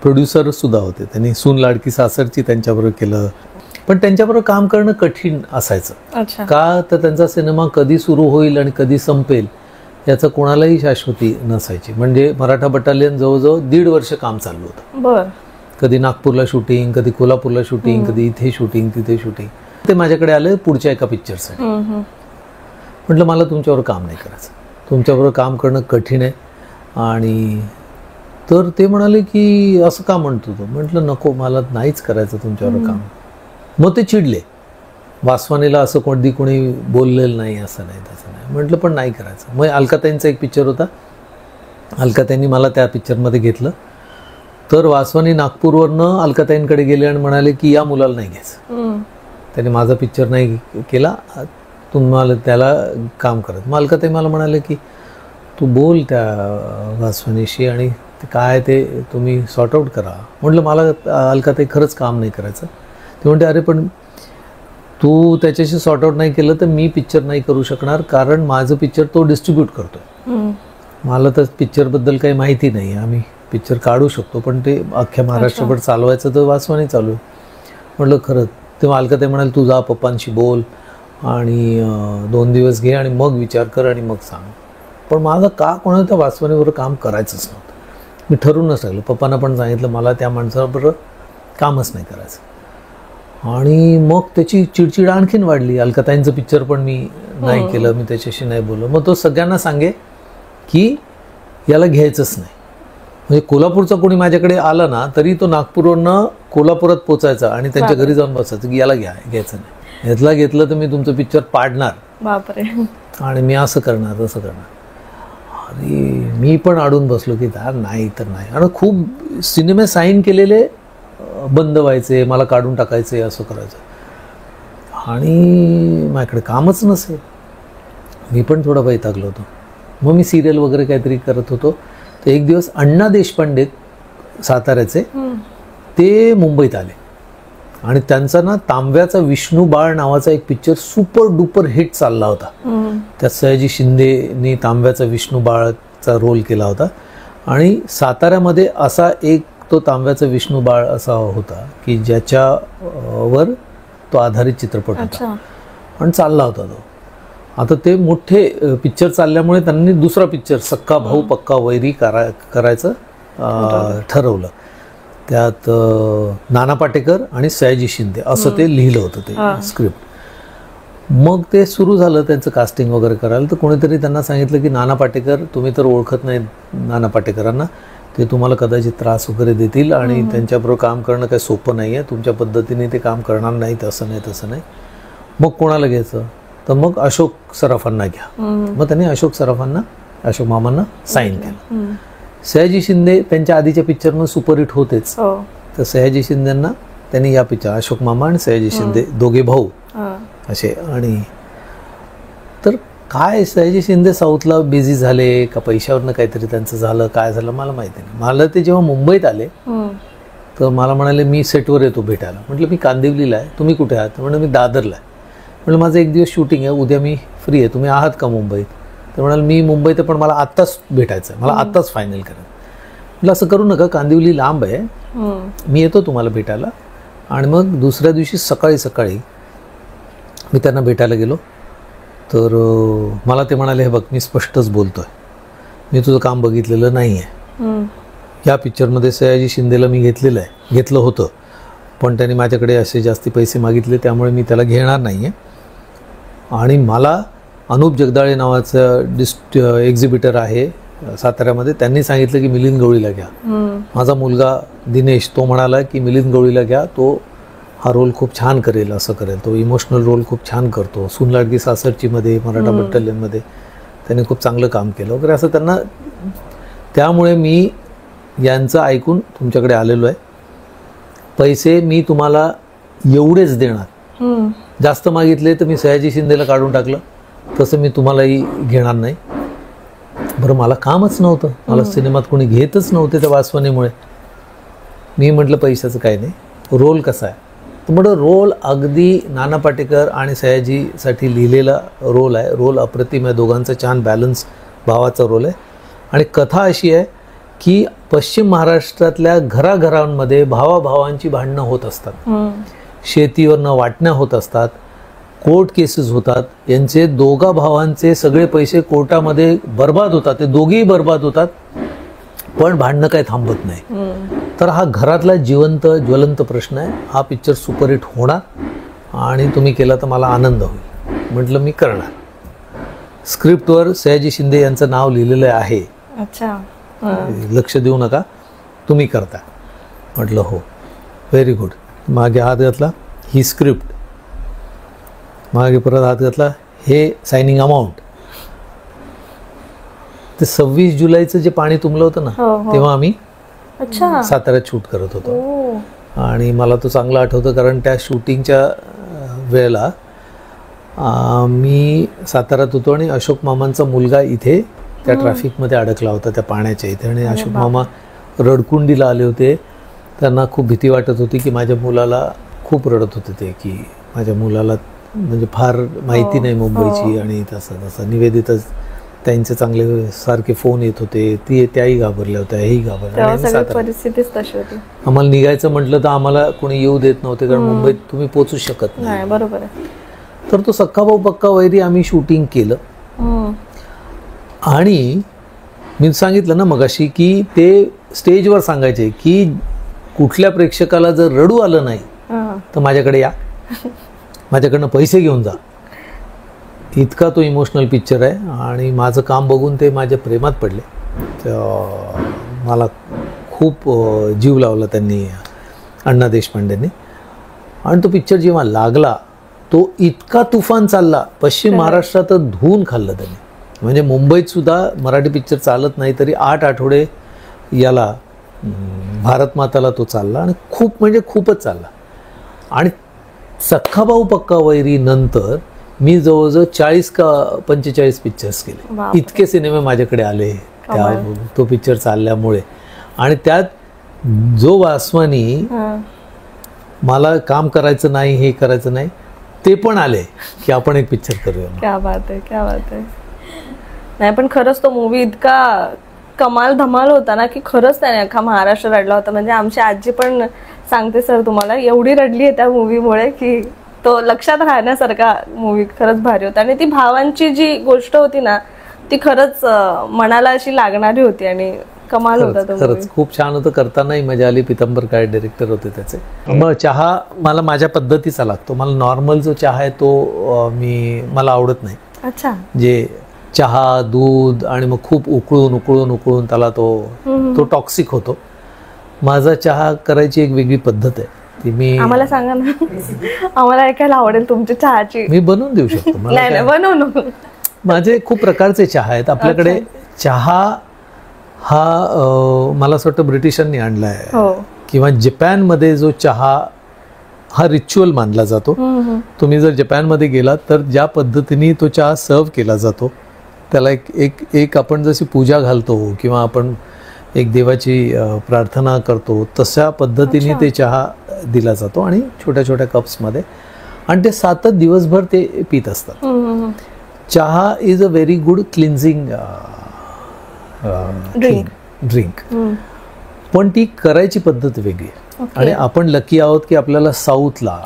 प्रोड्युसर सुद्धा होते. त्यांनी सून लाडकी सासरची त्यांच्याबरोबर केलं, पण त्यांच्याबरोबर काम करणं कठीण असायचं. का तर त्यांचा सिनेमा कधी सुरू होईल आणि कधी संपेल याचं कोणालाही शाश्वती नसायची. म्हणजे मराठा बटालियन जवळजवळ 1.5 वर्ष काम चालू होतं. कधी नागपूरला शूटिंग, कधी कोल्हापूरला शूटिंग, कधी इथे शूटिंग, तिथे शूटिंग. ते माझ्याकडे आले पुढच्या एका पिक्चरसाठी. म्हटलं मला तुमच्यावर काम नाही करायचं, तुमच्याबरोबर काम करणं कठीण आहे. आणि तर ते म्हणाले की असं का म्हणतो तो? म्हटलं नको, मला नाहीच करायचं तुमच्यावर काम. मग ते चिडले. वासवानीला असं कोणी बोललेलं नाही, असं नाही तसं नाही. म्हटलं पण नाही करायचं. मग अलकाताईंचा एक पिक्चर होता, अलकाताईंनी मला त्या पिक्चरमध्ये घेतलं. तर वासवानी नागपूरवरनं अलकाताईंकडे गेले आणि म्हणाले की या मुलाला नाही घ्यायचं, त्याने माझा पिक्चर नाही केला, तुम्हाला त्याला काम करत. मग अलकाताई मला म्हणाले की तू बोल त्या वासवानीशी आणि काय ते तुम्ही सॉर्ट आऊट करा. म्हटलं मला अलकाताई खरंच काम नाही करायचं. ते म्हणते अरे पण तू त्याच्याशी सॉर्ट आऊट नाही केलं तर मी पिक्चर नाही करू शकणार, कारण माझं पिक्चर तो डिस्ट्रीब्यूट करतोय. मला तर पिक्चरबद्दल काही माहिती नाही. आम्ही पिक्चर काढू शकतो पण ते अख्ख्या महाराष्ट्रभर चालवायचं तर वासवानी चालू आहे. म्हटलं खरं. तेव्हा अलकाताई म्हणाल तू जा पप्पांशी बोल आणि 2 दिवस घे आणि मग विचार कर आणि मग सांग. पण माझं का कोणाला त्या वासवानीवर काम करायचंच नव्हतं. मी ठरवूनच राहिलो. पप्पांना पण सांगितलं मला त्या माणसाबरोबर कामच नाही करायचं. आणि मग त्याची चिडचिड आणखीन वाढली. अलकाताईंचं पिक्चर पण मी नाही केलं, मी त्याच्याशी नाही बोललो. मग तो सगळ्यांना सांगे की याला घ्यायचंच नाही. म्हणजे कोल्हापूरचा कोणी माझ्याकडे आला ना तरी तो नागपूरवरनं कोल्हापुरात पोचायचा आणि त्यांच्या घरी जाऊन बसायचं की याला घ्यायचं नाही, यातला घेतलं तर मी तुमचं पिक्चर पाडणार. बापरे. आणि मी असं करणार तसं करणार. आणि मी पण अडून बसलो की नाही तर नाही. आणि खूप सिनेमे साईन केलेले बंद व्हायचे, मला काढून टाकायचे, असं करायचं. आणि माझ्याकडे कामच नसेल. मी पण थोडा वैतागलो होतो. मग मी सिरियल वगैरे काहीतरी करत होतो. तर एक दिवस अण्णा देशपांडे साताऱ्याचे ते मुंबईत आले आणि त्यांचा ना तांब्याचा विष्णू बाळ नावाचा एक पिक्चर सुपर डुपर हिट चालला होता. त्यात सयाजी शिंदेने तांब्याचा विष्णू बाळचा रोल केला होता. आणि साताऱ्यामध्ये असा एक तो तांब्याचा विष्णू बाळ असा होता की ज्याच्यावर तो आधारित चित्रपट होता आणि चालला होता तो. आता ते मोठे पिक्चर चालल्यामुळे त्यांनी दुसरा पिक्चर सख्खा भाऊ पक्का वैरी करायचं ठरवलं. त्यात नाना पाटेकर आणि सयाजी शिंदे असं ते लिहिलं होतं ते स्क्रिप्ट. मग ते सुरू झालं त्यांचं कास्टिंग वगैरे करायला. तर कोणीतरी त्यांना सांगितलं की नाना पाटेकर, तुम्ही तर ओळखत नाही नाना पाटेकरांना, ते तुम्हाला कदाचित त्रास वगैरे देतील आणि त्यांच्याबरोबर काम करणं काही सोपं नाही आहे, तुमच्या पद्धतीने ते काम करणार नाहीत, असं नाही तसं नाही. मग कोणाला घ्यायचं? तर मग अशोक सराफांना घ्या. मग त्यांनी अशोक मामांना साईन केलं. सयाजी शिंदे त्यांच्या आधीच्या पिक्चरनं सुपरहिट होतेच, तर सयाजी शिंदेंना त्यांनी या पिक्चर, अशोक मामा आणि सयाजी शिंदे दोघे भाऊ असे. आणि तर काय सयाजी शिंदे साऊथला बिझी झाले का पैशावरनं काहीतरी त्यांचं झालं, काय झालं मला माहिती नाही. मला ते जेव्हा मुंबईत आले तर मला म्हणाले मी सेटवर येतो भेटायला. म्हटलं मी कांदिवलीला आहे, तुम्ही कुठे आहात? म्हणलं मी दादरला आहे. म्हटलं माझं एक दिवस शूटिंग आहे, उद्या मी फ्री आहे, तुम्ही आहात का मुंबईत? तर म्हणाल मी मुंबईत आहे पण मला आत्ताच भेटायचं आहे, मला आत्ताच फायनल करायचं. म्हटलं असं करू नका, कांदिवली लांब आहे, मी येतो तुम्हाला भेटायला. आणि मग दुसऱ्या दिवशी सकाळी मी त्यांना भेटायला गेलो. तर मला ते म्हणाले, हे बघ मी स्पष्टच बोलतोय, मी तुझं काम बघितलेलं नाही आहे. या पिक्चरमध्ये सयाजी शिंदेला मी घेतलं होतं, पण त्यांनी माझ्याकडे असे जास्ती पैसे मागितले, त्यामुळे मी त्याला घेणार नाही आहे. आणि मला अनुप जगदाळे नावाचं एक्झिबिटर आहे साताऱ्यामध्ये, त्यांनी सांगितलं की मिलिंद गवळीला घ्या. माझा मुलगा दिनेश तो म्हणाला की मिलिंद गवळीला घ्या, तो हा रोल खूप छान करेल, असं करेल, तो इमोशनल रोल खूप छान करतो. सून लाडकी सासरचीमध्ये, मराठा बट्टलियनमध्ये त्यांनी खूप चांगलं काम केलं वगैरे असं त्यांना. त्यामुळे मी यांचं ऐकून तुमच्याकडे आलेलो आहे. पैसे मी तुम्हाला एवढेच देणार, जास्त मागितले तर मी सयाजी शिंदेला काढून टाकलं, तसं मी तुम्हालाही घेणार नाही. बरं मला कामच नव्हतं, मला सिनेमात कोणी घेतच नव्हते त्या वासवणीमुळे. मी म्हटलं पैशाचं काही नाही, रोल कसा आहे? तर म्हटलं रोल अगदी नाना पाटेकर आणि सयाजीसाठी लिहिलेला रोल आहे. रोल अप्रतिम आहे, दोघांचा छान बॅलन्स भावाचा रोल आहे. आणि कथा अशी आहे की पश्चिम महाराष्ट्रातल्या घराघरांमध्ये भावाभावांची भांडणं होत असतात, शेतीवरनं वाटण्या होत असतात, कोर्ट केसेस होतात, यांचे दोघा भावांचे सगळे पैसे कोर्टामध्ये बर्बाद होतात, ते दोघेही बर्बाद होतात, पण भांडणं काही थांबत नाही. तर हा घरातला ज्वलंत प्रश्न आहे. हा पिक्चर सुपरहिट होणार आणि तुम्ही केला तर मला आनंद होईल. म्हटलं मी करणार. स्क्रिप्टवर सयाजी शिंदे यांचं नाव लिहिलेलं आहे, लक्ष देऊ नका, तुम्ही करता. म्हटलं हो, व्हेरी गुड. मागे हात घातला, ही स्क्रिप्ट, मागे परत हात घातला, हे सायनिंग अमाऊंट. ते 26 जुलैचं जे पाणी तुंबलं होतं ना, तेव्हा आम्ही साताऱ्यात शूट करत होतो. आणि मला तो चांगला आठवतं, कारण त्या शूटिंगच्या वेळेला मी साताऱ्यात होतो आणि अशोक मामांचा मुलगा इथे त्या ट्रॅफिकमध्ये अडकला होता त्या पाण्याच्या इथे. आणि अशोक मामा रडकुंडीला आले होते. त्यांना खूप भीती वाटत होती की माझ्या मुलाला, खूप रडत होते ते की माझ्या मुलाला म्हणजे फार माहिती नाही मुंबईची आणि तसं. निवेदितच त्यांचे चांगले सारखे फोन येत होते, त्याही घाबरल्या होत्या, हेही घाबरल्या. परिस्थितीच तशी होती. आम्हाला निघायचं म्हटलं तर आम्हाला कोणी येऊ देत नव्हते, कारण मुंबईत तुम्ही पोचू शकत नाही. बरोबर आहे. तर तो सख्खा भाऊ पक्का वैरी आम्ही शूटिंग केलं. आणि मी सांगितलं ना मगाशी की ते स्टेजवर सांगायचे की कुठल्या प्रेक्षकाला जर रडू आलं नाही तर माझ्याकडे या, माझ्याकडनं पैसे घेऊन जा. इतका तो इमोशनल पिक्चर आहे. आणि माझं काम बघून ते माझ्या प्रेमात पडले. मला खूप जीव लावला त्यांनी, अण्णा देशपांडेंनी. आणि तो पिक्चर जेव्हा लागला तो इतका तुफान चालला, पश्चिम महाराष्ट्रात धुवून खाल्लं त्यांनी. म्हणजे मुंबईत सुद्धा मराठी पिक्चर चालत नाही तरी 8 आठवडे याला भारत माताला तो चालला आणि खूप म्हणजे खूपच चालला. आणि सख्खा भाऊ पक्का वैरी नंतर मी जवळजवळ 40 का 45 पिक्चर्स केले. इतके सिनेमे माझ्याकडे आले तो पिक्चर चालल्यामुळे. आणि त्यात जो वासवानी मला काम करायचं नाही, हे करायचं नाही, ते पण आले की आपण एक पिक्चर करूया. क्या बात आहे, क्या बात आहे. नाही पण खरंच तो मूवी इतका कमाल धमाल होता ना की खरंच त्याने अख्खा महाराष्ट्र रडला होता. म्हणजे आमची आजी पण सांगते सर तुम्हाला, एवढी रडली आहे त्या मूवीमुळे की तो लक्षात राहण्यासारखा मूवी खरंच भारी होता. आणि ती भावांची जी गोष्ट होती ना ती खरंच मनाला अशी लागणारी होती आणि कमाल होता तो खरंच खूप छान होतं. करतानाही मजा आली. पितांबर काळे डायरेक्टर होते त्याचे. मग चहा मला माझ्या पद्धतीचा लागतो. मला नॉर्मल जो चहा आहे तो मला आवडत नाही. अच्छा. जे चहा दूध आणि मग खूप उकळून उकळून उकळून त्याला तो टॉक्सिक होतो. माझा चहा करायची एक वेगळी पद्धत आहे. ती मी आम्हाला सांगा ना. आम्हाला ऐकायला आवडेल तुमच्या चहाची. मी बनवून देऊ शकतो. नाही बनवू. माझे खूप प्रकारचे चहा आहेत आपल्याकडे. चहा हा मला असं वाटतं ब्रिटिशांनी आणलाय किंवा जपानमध्ये जो चहा हा रिच्युअल मानला जातो. तुम्ही जर जपानमध्ये गेलात तर ज्या पद्धतीने तो चहा सर्व केला जातो त्याला एक आपण जशी पूजा घालतो किंवा आपण एक देवाची प्रार्थना करतो तशा पद्धतीने ते चहा दिला जातो आणि छोट्या छोट्या कप्समध्ये आणि ते सतत दिवसभर ते पित असतात. चहा is a very good cleansing drink. पण ती करायची पद्धत वेगळी आहे. आणि आपण लकी आहोत की आपल्याला साऊथला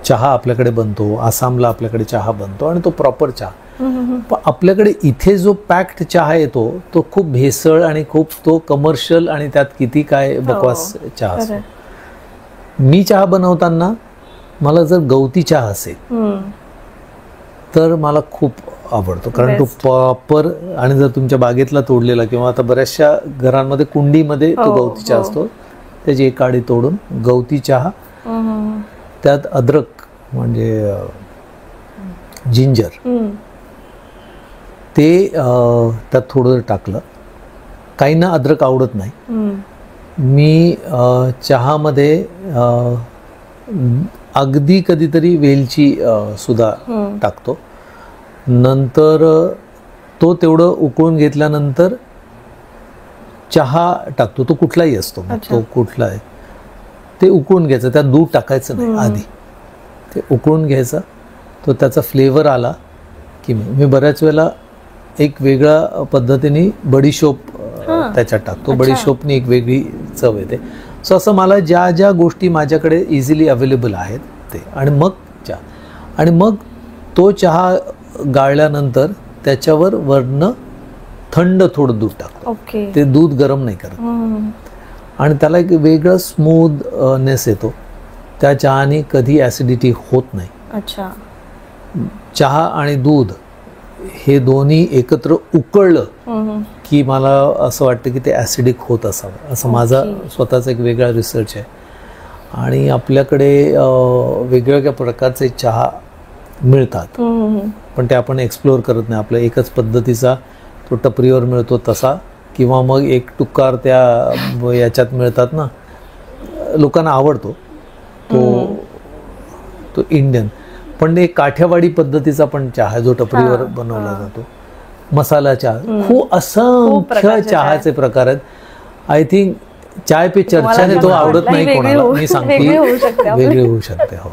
चहा आपल्याकडे बनतो, आसामला आपल्याकडे चहा बनतो आणि तो प्रॉपर चहा. पण आपल्याकडे इथे जो पॅक्ड चहा येतो तो खूप भेसळ आणि खूप तो कमर्शियल आणि त्यात किती काय बकवास चहा असतो. मी चहा बनवताना मला जर गवती चहा असेल तर मला खूप आवडतो कारण तो प्रॉपर आणि जर तुमच्या बागेतला तोडलेला किंवा आता बऱ्याचशा घरांमध्ये कुंडीमध्ये तो गवती चहा असतो त्याची एक काडी तोडून गवती चहा त्यात अद्रक म्हणजे जिंजर ते त्यात थोडं टाकलं. काहींना अद्रक आवडत नाही. मी चहामध्ये अगदी कधीतरी वेलची सुद्धा टाकतो. नंतर तो तेवढं उकळून घेतल्यानंतर चहा टाकतो. तो कुठलाही असतो तो कुठला आहे ते उकळून घ्यायचं. त्यात दूध टाकायचं नाही. आधी ते उकळून घ्यायचं. तो त्याचा फ्लेवर आला की मी बऱ्याच वेळेला एक वेगळ्या पद्धतीने बडीशोप त्याच्यात टाकतो. बडीशोपनी एक वेगळी चव येते. सो असं मला ज्या ज्या गोष्टी माझ्याकडे इझिली अवेलेबल आहेत ते आणि मग चहा आणि मग तो चहा गाळल्यानंतर त्याच्यावर वरनं थंड थोडं दूध टाकतो. ते दूध गरम नाही करत आणि त्याला एक वेगळं स्मूथनेस येतो. त्या चहाने कधी ऍसिडिटी होत नाही. अच्छा. चहा आणि दूध हे दोन्ही एकत्र उकळलं की मला असं वाटतं की ते ऍसिडिक होत असावं असं माझा स्वतःचा एक वेगळा रिसर्च आहे. आणि आपल्याकडे वेगवेगळ्या प्रकारचे चहा मिळतात पण ते आपण एक्सप्लोअर करत नाही. आपल्या एकच पद्धतीचा तो टपरीवर मिळतो तसा किंवा मग एक टुक्कार त्या याच्यात मिळतात ना लोकांना आवडतो तो इंडियन. पण एक काठियावाडी पद्धतीचा पण चहा जो टपरीवर बनवला जातो. मसाला चहा खूप असंख्य चहाचे प्रकार आहेत. आय थिंक चाय पे चर्चाने तो आवडत नाही कोणाला. मी सांगते वेगळी होऊ शकते. हो.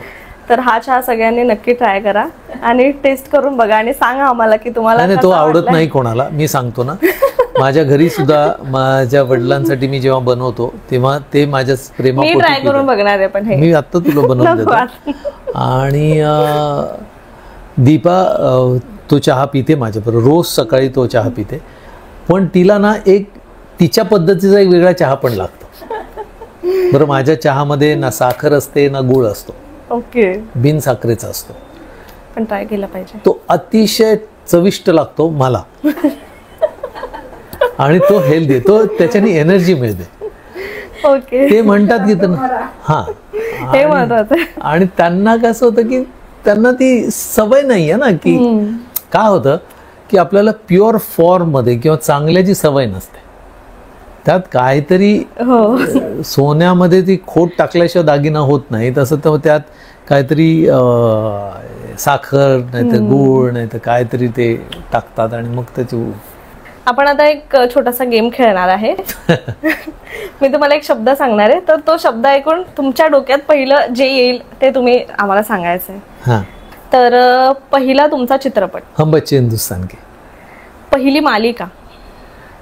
तर हा चहा सगळ्यांनी नक्की ट्राय करा आणि टेस्ट करून बघा आणि सांगा आम्हाला की तुम्हाला तो आवडत नाही कोणाला. मी सांगतो ना माझ्या घरी सुद्धा माझ्या वडिलांसाठी मी जेव्हा बनवतो तेव्हा ते माझ्या प्रेमापोटी ट्राय करून बघणार आहे. पण मी आता तुला बनवून देतो. आणि दीपा तो चहा पिते माझ्याबरोबर रोज सकाळी तो चहा पिते. पण तिला ना एक तिच्या पद्धतीचा एक वेगळा चहा पण लागतो. बरं माझ्या चहामध्ये ना साखर असते ना गुळ असतो. ओके. बिन साखरेचा असतो. पण ट्राय केला पाहिजे. तो अतिशय चविष्ट लागतो मला आणि तो हेल्दी तो त्याच्याने एनर्जी मिळते. ओके. ते म्हणतात की हा हे महत्वाचं. आणि त्यांना कसं होतं की त्यांना ती सवय नाहीये ना की काय होतं की आपल्याला प्युअर फॉर्म मध्ये किंवा चांगल्याची सवय नसते. त्यात काहीतरी सोन्यामध्ये ती खोट टाकल्याशिवाय दागिना होत नाही तसं तर त्यात काहीतरी साखर नाहीतर गूळ नाहीतर काहीतरी ते टाकतात आणि मग त्याची. आपण आता एक छोटासा गेम खेळणार आहे. मी तुम्हाला एक शब्द सांगणार आहे तर तो शब्द ऐकून तुमच्या डोक्यात पहिलं जे येईल ते तुम्ही आम्हाला सांगायचंय. तर पहिला तुमचा चित्रपट. हम बच्चे हिंदुस्तान के.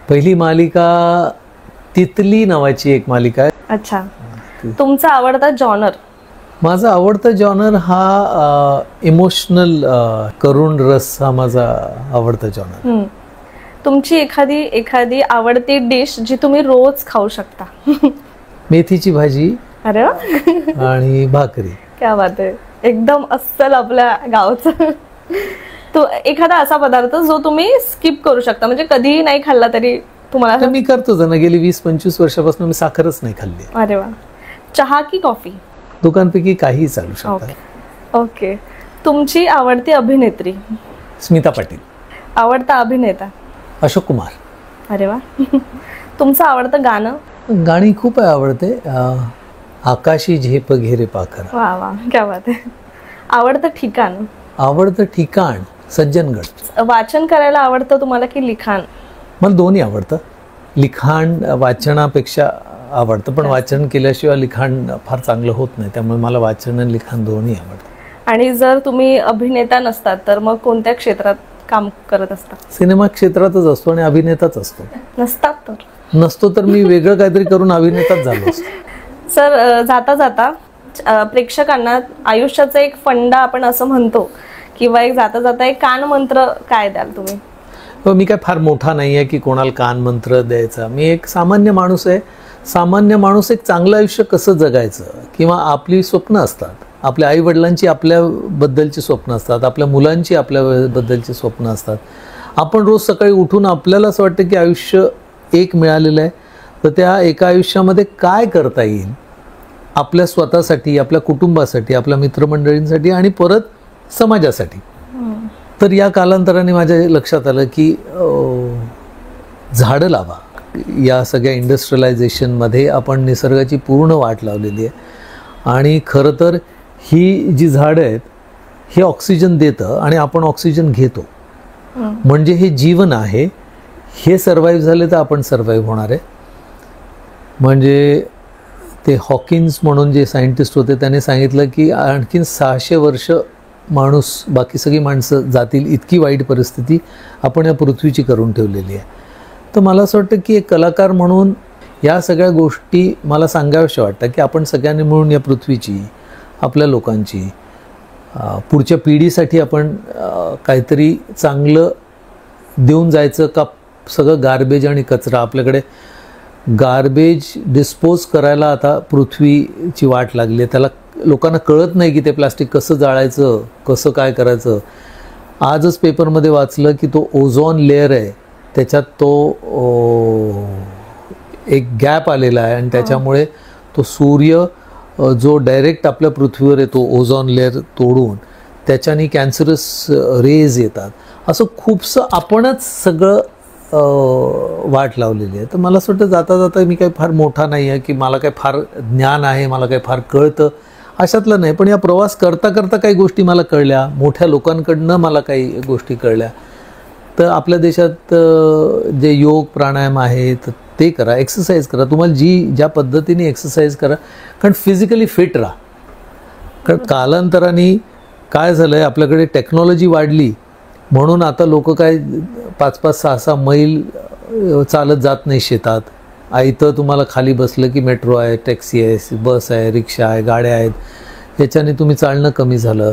पहिली मालिका तितली नावाची एक मालिका आहे. अच्छा. तुमचा आवडता जॉनर. माझा आवडता जॉनर हा इमोशनल करुण रस हा माझा आवडता जॉनर. तुमची एखादी आवडती डिश जी तुम्ही रोज खाऊ शकता? मेथीची भाजी. अरे वा. आणि भाकरी. क्या बात आहे, एकदम अस्सल आपल्या गावचं. तो एखादा असा पदार्थ जो तुम्ही स्किप करू शकता, म्हणजे कधीही नाही खाल्ला तरी तुम्हाला? मी करतोच ना, गेली 20-25 वर्षापासून मी साखरच नाही खाल्ली. अरे वा. चहा की कॉफी? दोघांपैकी काही चालू शकतं. ओके. तुमची आवडती अभिनेत्री? स्मिता पाटील. आवडता अभिनेता? अशोक कुमार. अरे वा. तुमचं आवडतं गाणं? गाणी खूप आवडते. आकाशी झेप घेरे पाखर. वा वा, क्या बात आहे. आवडतं ठिकाण? आवडतं ठिकाण सज्जनगड. वाचन करायला आवडतं तुम्हाला की लिखाण? मला दोन्ही आवडतं. लिखाण वाचनापेक्षा आवडतं, पण वाचन केल्याशिवाय लिखाण फार चांगलं होत नाही, त्यामुळे मला वाचन आणि लिखाण दोन्ही आवडतं. आणि जर तुम्ही अभिनेता नसतात तर मग कोणत्या क्षेत्रात काम करत असता? सिनेमा क्षेत्रातच असतो आणि अभिनेताच असतो. नसतात तर? नसतो तर मी वेगळं काहीतरी करून अभिनेताच झालो असतो. सर, जाता जाता प्रेक्षकांना आयुष्याचा एक फंडा आपण असं म्हणतो, किंवा एक जाता जाता एक कान मंत्र काय द्याल तुम्ही? मी काय फार मोठा नाही आहे की कोणाला कान मंत्र द्यायचा. मी एक सामान्य माणूस आहे. सामान्य माणूस एक चांगलं आयुष्य कसं जगायचं, किंवा आपली स्वप्न असतात, आपल्या आई वडिलांची आपल्याबद्दलची स्वप्न असतात, आपल्या मुलांची आपल्याबद्दलची स्वप्न असतात. आपण रोज सकाळी उठून आपल्याला असं वाटतं की आयुष्य एक मिळालेलं आहे, तर त्या एका आयुष्यामध्ये काय करता येईल आपल्या स्वतःसाठी, आपल्या कुटुंबासाठी, आपल्या मित्रमंडळींसाठी आणि परत समाजासाठी. तर या कालांतराने माझ्या लक्षात आलं की झाडं लावा. या सगळ्या इंडस्ट्रियलायझेशनमध्ये आपण निसर्गाची पूर्ण वाट लावलेली आहे, आणि खरं तर ही जी झाडं आहेत हे ऑक्सिजन देतं आणि आपण ऑक्सिजन घेतो, म्हणजे हे जीवन आहे. हे सर्वाईव्ह झाले तर आपण सर्वाईव्ह होणार आहे. म्हणजे ते हॉकिन्स म्हणून जे सायंटिस्ट होते त्यांनी सांगितलं की आणखीन 600 वर्ष माणूस, बाकी सगळी माणसं जातील, इतकी वाईट परिस्थिती आपण या पृथ्वीची करून ठेवलेली आहे. तर मला असं वाटतं की एक कलाकार म्हणून या सगळ्या गोष्टी मला सांगाव्याशा वाटतं की आपण सगळ्यांनी मिळून या पृथ्वीची, आपल्या लोकांची, पुढच्या पिढीसाठी आपण काहीतरी चांगलं देऊन जायचं का. सगळं गार्बेज आणि कचरा, आपल्याकडे गार्बेज डिस्पोज करायला आता पृथ्वीची वाट लागली आहे. त्याला लोकांना कळत नाही की ते प्लास्टिक कसं जाळायचं, कसं काय करायचं. आजच पेपरमध्ये वाचलं की तो ओझोन लेअर आहे, त्याच्यात तो एक गॅप आलेला आहे, आणि त्याच्यामुळे तो सूर्य जो डायरेक्ट आपल्या पृथ्वीवर येतो ओझोन लेअर तोडून, त्याच्याने कॅन्सरस रेज येतात. असं खूपसं आपणच सगळं वाट लावलेली आहे. तर मला असं वाटतं जाता जाता मी काही फार मोठा नाही आहे की मला काही फार ज्ञान आहे, मला काही फार कळतं, अशातलं नाही. पण या प्रवास करता करता काही गोष्टी मला कळल्या, मोठ्या लोकांकडनं मला काही गोष्टी कळल्या. तर आपल्या देशात जे योग प्राणायाम आहेत ते करा, एक्सरसाइज करा, तुम्हाला ज्या पद्धतीने एक्सरसाइज करा, कारण फिजिकली फिट राहा. कारण कालांतराने काय झालं आहे, आपल्याकडे टेक्नॉलॉजी वाढली म्हणून आता लोक काय 5-5, 6-6 मैल चालत जात नाही शेतात. इथं तुम्हाला खाली बसलं की मेट्रो आहे, टॅक्सी आहे, बस आहे, रिक्षा आहे, गाड्या आहेत, याच्याने तुम्ही चालणं कमी झालं.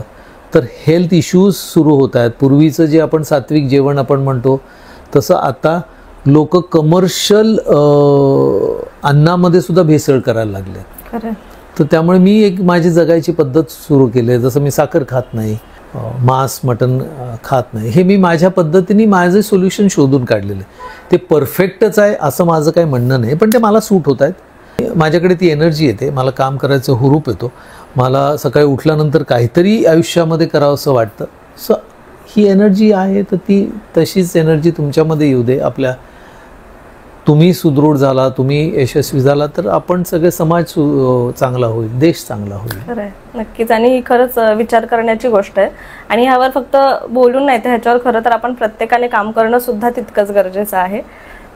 तर हेल्थ इश्यूज सुरू होत आहेत. पूर्वीचं जे आपण सात्विक जेवण आपण म्हणतो तसं आता लोक कमर्शियल अन्नामध्ये सुद्धा भेसळ करायला लागले. तर त्यामुळे मी एक माझी जगायची पद्धत सुरू केली आहे. जसं मी साखर खात नाही, मांस मटण खात नाही, हे मी माझ्या पद्धतीने माझे सोल्युशन शोधून काढलेले. ते परफेक्टच आहे असं माझं काही म्हणणं नाही, पण ते मला सूट होत आहेत. माझ्याकडे ती एनर्जी येते, मला काम करायचं हुरूप येतो, मला सकाळी उठल्यानंतर काहीतरी आयुष्यामध्ये करावं असं वाटतं. ही एनर्जी आहे, तर ती तशीच एनर्जी तुमच्यामध्ये येऊ दे. तुम्ही सुदृढ झाला, तुम्ही यशस्वी झाला तर आपण सगळे समाज चांगला होईल, देश चांगला होईल. खरंय, नक्कीच. आणि ही खरंच विचार करण्याची गोष्ट आहे. आणि ह्यावर फक्त बोलून नाही तर ह्याच्यावर खरं तर आपण प्रत्येकाने काम करणं सुद्धा तितकंच गरजेचं आहे.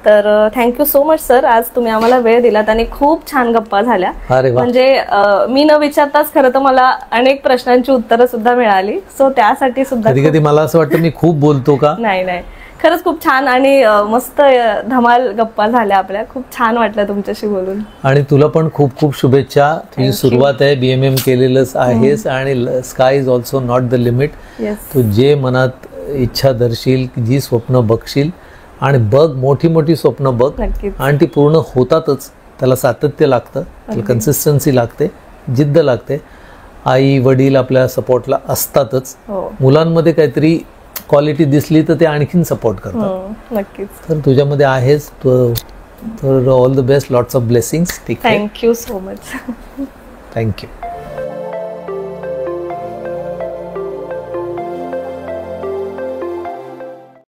तर थँक्यू सो मच सर, आज तुम्ही आम्हाला वेळ दिलात आणि खूप छान गप्पा झाल्या. म्हणजे मी न विचारताच खरं तर मला अनेक प्रश्नांची उत्तरं सुद्धा मिळाली. सो त्यासाठी सुद्धा कधी कधी मला असं वाटतं मी खूप बोलतो का. नाही, खरंच खूप छान आणि मस्त धमाल गप्पा झाल्या आपल्या. खूप छान वाटलं तुमच्याशी बोलून. आणि तुला पण खूप खूप शुभेच्छा. तुझी सुरुवात आहे, BMM केलेलंच आहेस आणि sky is also not the limit. तू जे मनात इच्छा धरशील, जी स्वप्न बघशील आणि बघ, मोठी मोठी स्वप्न बघ, नक्कीच. आणि ती पूर्ण होतातच. त्याला सातत्य लागतं, त्याला कन्सिस्टन्सी लागते, जिद्द लागते. आई वडील आपल्या सपोर्टला असतातच. हो. मुलांमध्ये काहीतरी क्वालिटी दिसली तर ते आणखीन सपोर्ट करतात. नक्कीच. तर तुझ्यामध्ये आहेच. तर all the best, lots of blessings. ठीक आहे, थँक्यू सो मच. थँक्यू.